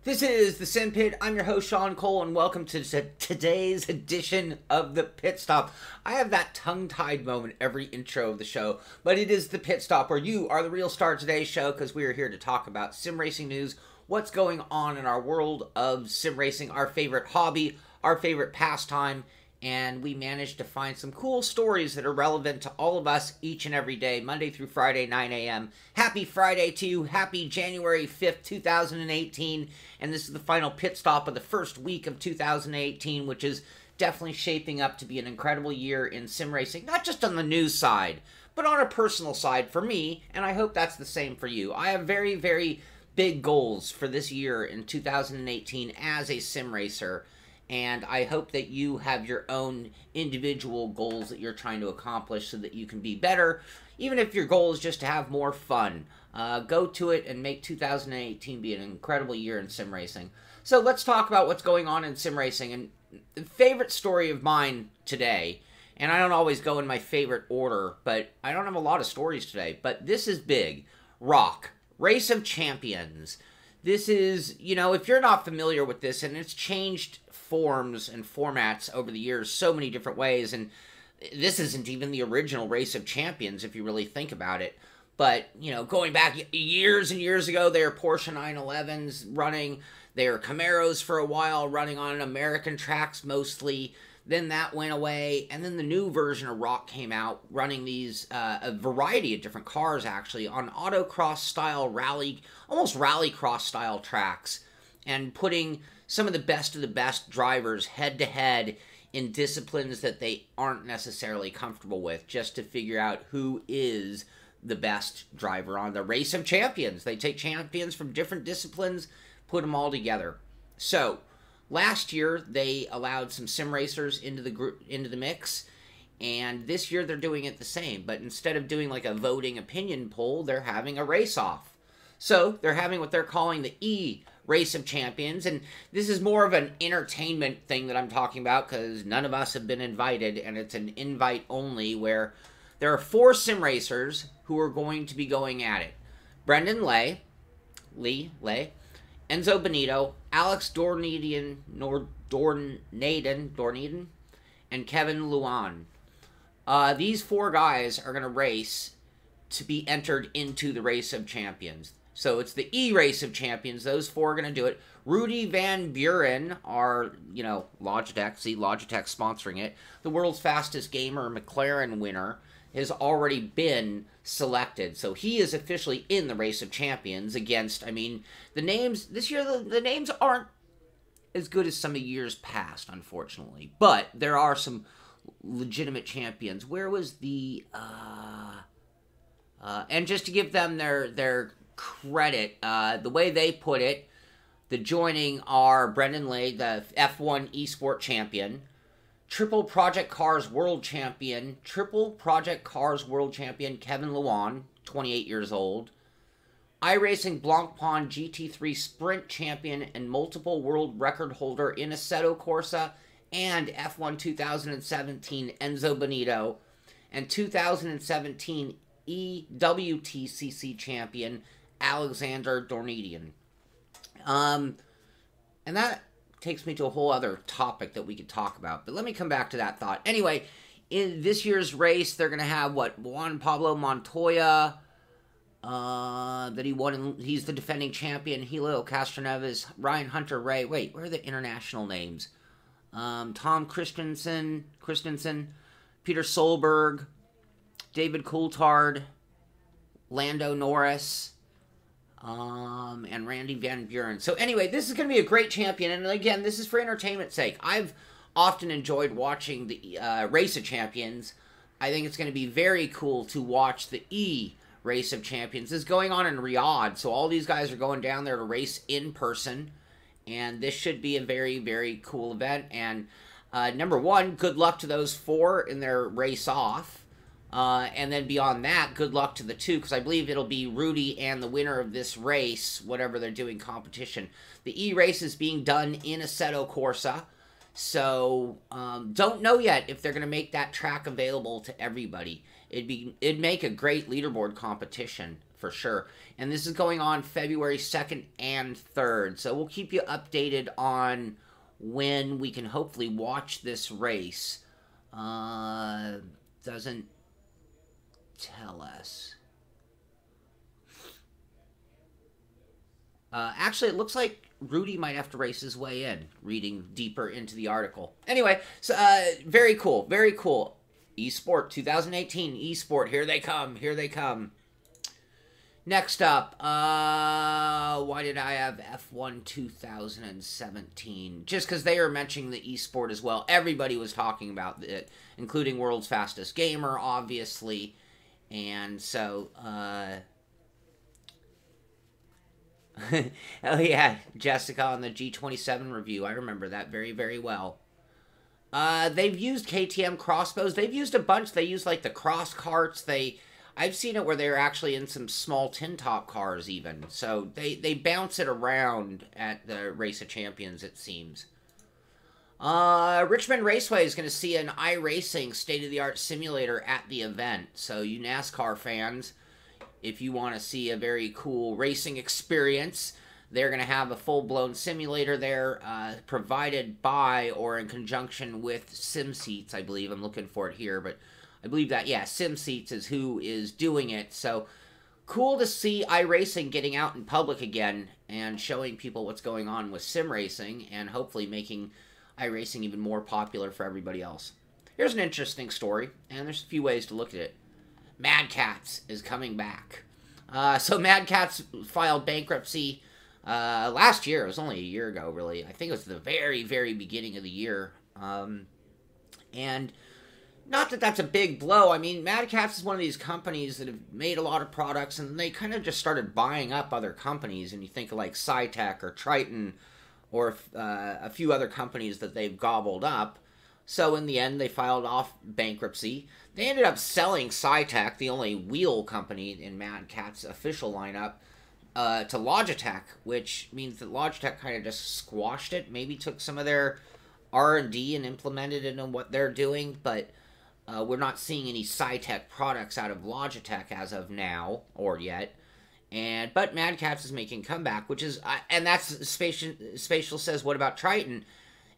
This is the Simpit. I'm your host, Sean Cole, and welcome to today's edition of the Pit Stop. I have that tongue-tied moment every intro of the show, but it is the Pit Stop where you are the real star of today's show because we are here to talk about sim racing news, what's going on in our world of sim racing, our favorite hobby, our favorite pastime, and we managed to find some cool stories that are relevant to all of us each and every day, Monday through Friday, 9 a.m. Happy Friday to you. Happy January 5th, 2018. And this is the final pit stop of the first week of 2018, which is definitely shaping up to be an incredible year in sim racing, not just on the news side, but on a personal side for me, and I hope that's the same for you. I have very, very big goals for this year in 2018 as a sim racer. And I hope that you have your own individual goals that you're trying to accomplish so that you can be better. Even if your goal is just to have more fun, go to it and make 2018 be an incredible year in sim racing. So let's talk about what's going on in sim racing. And the favorite story of mine today, and I don't always go in my favorite order, but I don't have a lot of stories today, but this is big. ROC, Race of Champions. This is, if you're not familiar with this, and it's changed forms and formats over the years so many different ways, and this isn't even the original Race of Champions if you really think about it. But, going back years and years ago, they were Porsche 911s running. They were Camaros for a while, running on American tracks mostly. Then that went away, and then the new version of ROC came out, running these, a variety of different cars, actually, on autocross-style rally, almost rallycross-style tracks, and putting some of the best drivers head-to-head in disciplines that they aren't necessarily comfortable with, just to figure out who is the best driver on the Race of Champions. They take champions from different disciplines, put them all together. So last year, they allowed some sim racers into the mix, and this year they're doing it the same. But instead of doing like a voting opinion poll, they're having a race-off. So they're having what they're calling the Race of Champions, and this is more of an entertainment thing that I'm talking about because none of us have been invited, and it's an invite only where there are 4 sim racers who are going to be going at it. Brendan Lay, Enzo Benito, Alex Dorneden, and Kevin Luan. These 4 guys are going to race to be entered into the Race of Champions. So it's the Race of Champions. Those 4 are going to do it. Rudy Van Buren are, Logitech. See, Logitech sponsoring it. The world's fastest gamer McLaren winner has already been selected. So he is officially in the Race of Champions against, the names, this year the names aren't as good as some of years past, unfortunately. But there are some legitimate champions. Where was the, and just to give them their credit, the way they put it, the joining are Brendan Lay, the F1 eSport champion, Triple Project Cars World Champion Kevin Luan, 28 years old, iRacing Blancpain GT3 Sprint Champion and multiple world record holder in Assetto Corsa, and F1 2017 Enzo Benito, and 2017 EWTCC champion Alexander Dornedian. And that takes me to a whole other topic that we could talk about, but let me come back to that thought. Anyway, in this year's race, they're going to have, Juan Pablo Montoya, that he won, he's the defending champion, Helio Castroneves, Ryan Hunter-Ray, wait, where are the international names? Tom Christensen, Peter Solberg, David Coulthard, Lando Norris, and Randy Van Buren. So anyway, this is going to be a great champion, and again, this is for entertainment's sake. I've often enjoyed watching the Race of Champions. I think it's going to be very cool to watch the Race of Champions. This is going on in Riyadh, so all these guys are going down there to race in person, and this should be a very, very cool event. And number one, good luck to those 4 in their race-off. And then beyond that, good luck to the 2, because I believe it'll be Rudy and the winner of this race, whatever they're doing competition. The race is being done in Assetto Corsa, so don't know yet if they're going to make that track available to everybody. It'd make a great leaderboard competition for sure. And this is going on February 2nd and 3rd. So we'll keep you updated on when we can hopefully watch this race. Doesn't tell us. Actually, it looks like Rudy might have to race his way in, reading deeper into the article. Anyway, so very cool, very cool. Esport 2018, Esport, here they come, here they come. Next up, why did I have F1 2017? Just because they are mentioning the Esport as well. Everybody was talking about it, including World's Fastest Gamer, obviously. And so, oh yeah, Jessica on the G27 review. I remember that very, very well. They've used KTM crossbows. They've used a bunch. They use like the cross carts. I've seen it where they're actually in some small tin top cars even. So they bounce it around at the Race of Champions, it seems. Richmond Raceway is going to see an iRacing state-of-the-art simulator at the event. So you NASCAR fans, if you want to see a very cool racing experience, they're going to have a full-blown simulator there, provided by or in conjunction with SimSeats, I believe. I'm looking for it here, but I believe that, yeah, SimSeats is who is doing it. So cool to see iRacing getting out in public again and showing people what's going on with sim racing and hopefully making iRacing even more popular for everybody else. Here's an interesting story, and there's a few ways to look at it. Madcatz is coming back. So Madcatz filed bankruptcy last year. It was only a year ago, really. I think it was the very, very beginning of the year. And not that that's a big blow. I mean, Madcatz is one of these companies that have made a lot of products, and they kind of just started buying up other companies. And you think of like Cytec or Triton or a few other companies that they've gobbled up. So in the end, they filed off bankruptcy. They ended up selling Cytec, the only wheel company in Madcatz's official lineup, to Logitech, which means that Logitech kind of just squashed it. Maybe took some of their R&D and implemented it in what they're doing, but we're not seeing any Cytec products out of Logitech as of now, or yet. But Madcatz is making a comeback, which is, and that's, Spatial says, what about Triton?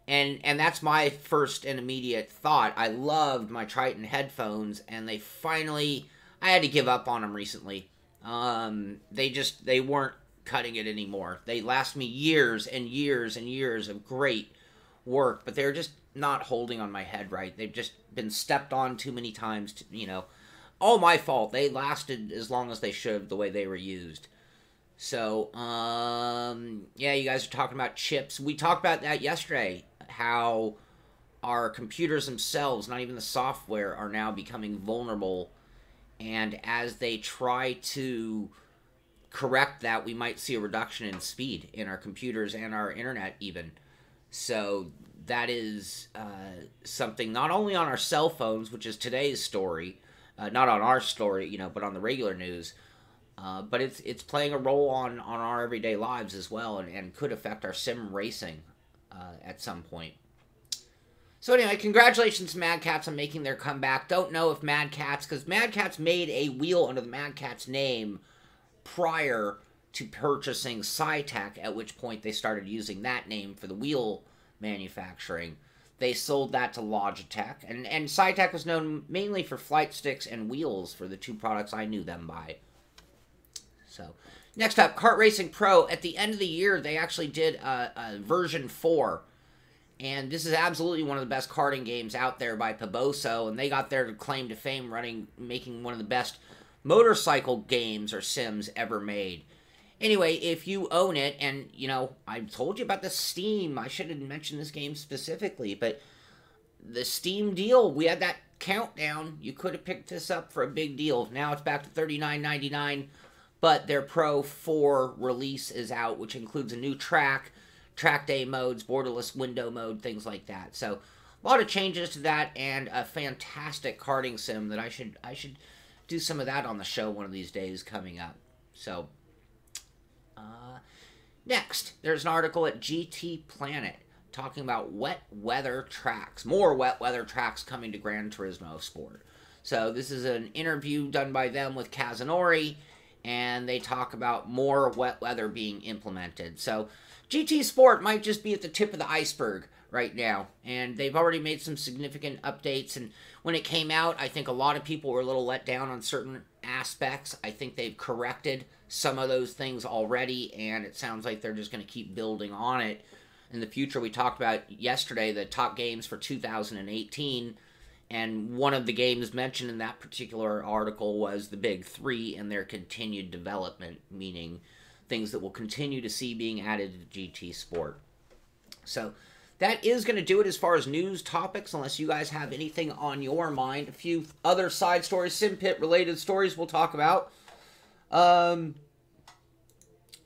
And that's my first and immediate thought. I loved my Triton headphones, and they finally, I had to give up on them recently. They weren't cutting it anymore. They last me years and years and years of great work, but they're just not holding on my head right. They've just been stepped on too many times, all my fault. They lasted as long as they should, the way they were used. So, yeah, you guys are talking about chips. We talked about that yesterday, how our computers themselves, not even the software, are now becoming vulnerable. And as they try to correct that, we might see a reduction in speed in our computers and our internet even. So that is something not only on our cell phones, which is today's story, not on our story, but on the regular news, but it's playing a role on our everyday lives as well, and could affect our sim racing at some point. So anyway, congratulations to Madcatz on making their comeback. Don't know if Madcatz, because Madcatz made a wheel under the Madcatz name prior to purchasing Cytec, at which point they started using that name for the wheel manufacturing. They sold that to Logitech, and Cytec was known mainly for flight sticks and wheels for the two products I knew them by. So, next up, Kart Racing Pro. At the end of the year, they actually did a version 4. And this is absolutely one of the best karting games out there by Paboso, and they got their claim to fame making one of the best motorcycle games or sims ever made. Anyway, if you own it, and, I told you about the Steam, I should have mentioned this game specifically, but the Steam deal, we had that countdown. You could have picked this up for a big deal. Now it's back to $39.99, but their Pro 4 release is out, which includes a new track day modes, borderless window mode, things like that. So a lot of changes to that, and a fantastic karting sim that I should do some of that on the show one of these days coming up. So next, there's an article at GT Planet talking about wet weather tracks. More wet weather tracks coming to Gran Turismo Sport. So this is an interview done by them with Kazunori, and they talk about more wet weather being implemented. So GT Sport might just be at the tip of the iceberg right now, and they've already made some significant updates. And when it came out, I think a lot of people were a little let down on certain aspects. I think they've corrected some of those things already, and it sounds like they're just going to keep building on it in the future. We talked about yesterday the top games for 2018, and one of the games mentioned in that particular article was the Big Three and their continued development, meaning things that we'll continue to see being added to GT Sport. So that is going to do it as far as news topics, unless you guys have anything on your mind. A few other side stories, Simpit related stories we'll talk about.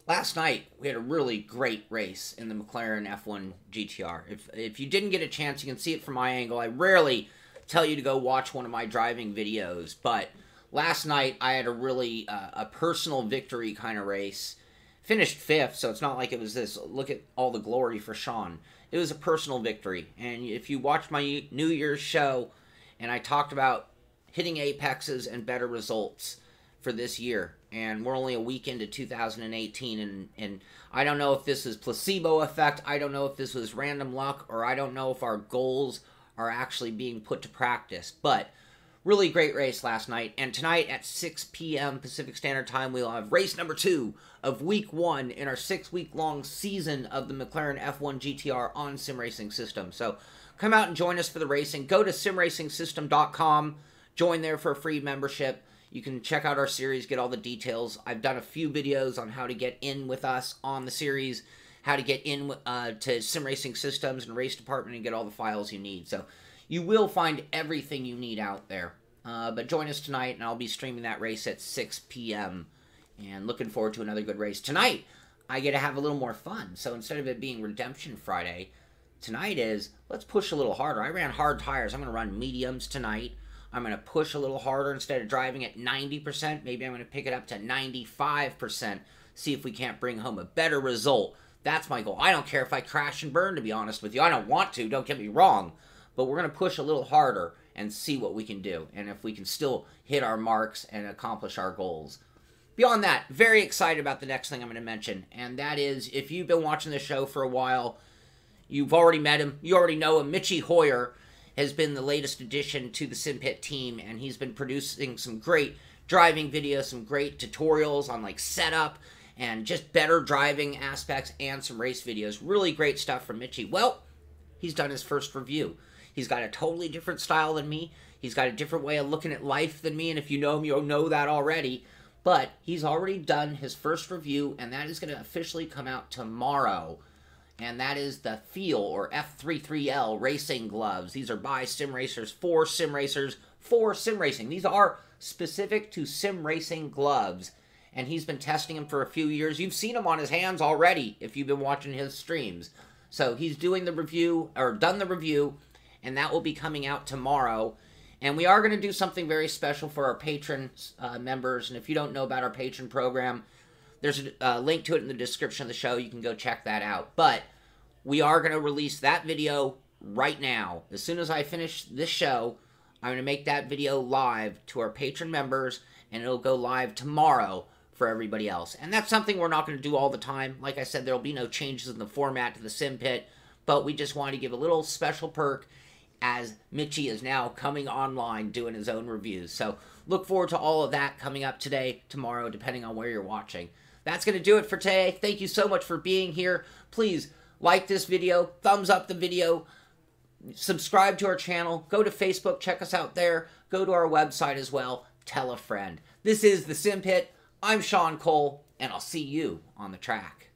Last night, we had a really great race in the McLaren F1 GTR. If you didn't get a chance, you can see it from my angle. I rarely tell you to go watch one of my driving videos, but last night I had a really a personal victory kind of race. Finished 5th, so it's not like it was this, look at all the glory for Sean. It was a personal victory, and if you watched my New Year's show, and I talked about hitting apexes and better results for this year, and we're only a week into 2018, and I don't know if this is placebo effect, I don't know if this was random luck, or I don't know if our goals are actually being put to practice, but really great race last night, and tonight at 6 p.m. Pacific Standard Time, we'll have race number 2 of week 1 in our 6-week-long season of the McLaren F1 GTR on Sim Racing System. So come out and join us for the racing. Go to simracingsystem.com, join there for a free membership. You can check out our series, get all the details. I've done a few videos on how to get in with us on the series, how to get in to Sim Racing Systems and Race Department and get all the files you need. So you will find everything you need out there. But join us tonight, and I'll be streaming that race at 6 p.m. And looking forward to another good race. Tonight, I get to have a little more fun. So instead of it being Redemption Friday, tonight is, let's push a little harder. I ran hard tires. I'm going to run mediums tonight. I'm going to push a little harder. Instead of driving at 90%, maybe I'm going to pick it up to 95%. See if we can't bring home a better result. That's my goal. I don't care if I crash and burn, to be honest with you. I don't want to, don't get me wrong. But we're going to push a little harder and see what we can do. And if we can still hit our marks and accomplish our goals. Beyond that, very excited about the next thing I'm going to mention. And that is, if you've been watching the show for a while, you've already met him. You already know him. Mitchie Hoyer has been the latest addition to the Simpit team. And he's been producing some great driving videos, some great tutorials on like setup and just better driving aspects and some race videos. Really great stuff from Mitchie. Well, he's done his first review. He's got a totally different style than me. He's got a different way of looking at life than me. And if you know him, you'll know that already. But he's already done his first review, and that is going to officially come out tomorrow. And that is the Feel, or F33L, racing gloves. These are by Sim Racers, for Sim Racers, for Sim Racing. These are specific to Sim Racing gloves. And he's been testing them for a few years. You've seen them on his hands already if you've been watching his streams. So he's doing the review, or done the review, and that will be coming out tomorrow. And we are going to do something very special for our patron members. And if you don't know about our patron program, there's a link to it in the description of the show. You can go check that out. But we are going to release that video right now. As soon as I finish this show, I'm going to make that video live to our patron members, and it'll go live tomorrow for everybody else. And that's something we're not going to do all the time. Like I said, there will be no changes in the format to the Simpit, but we just wanted to give a little special perk as Mitchie is now coming online doing his own reviews. So look forward to all of that coming up today, tomorrow, depending on where you're watching. That's going to do it for today. Thank you so much for being here. Please like this video, thumbs up the video, subscribe to our channel, go to Facebook, check us out there, go to our website as well, tell a friend. This is the Simpit. I'm Sean Cole, and I'll see you on the track.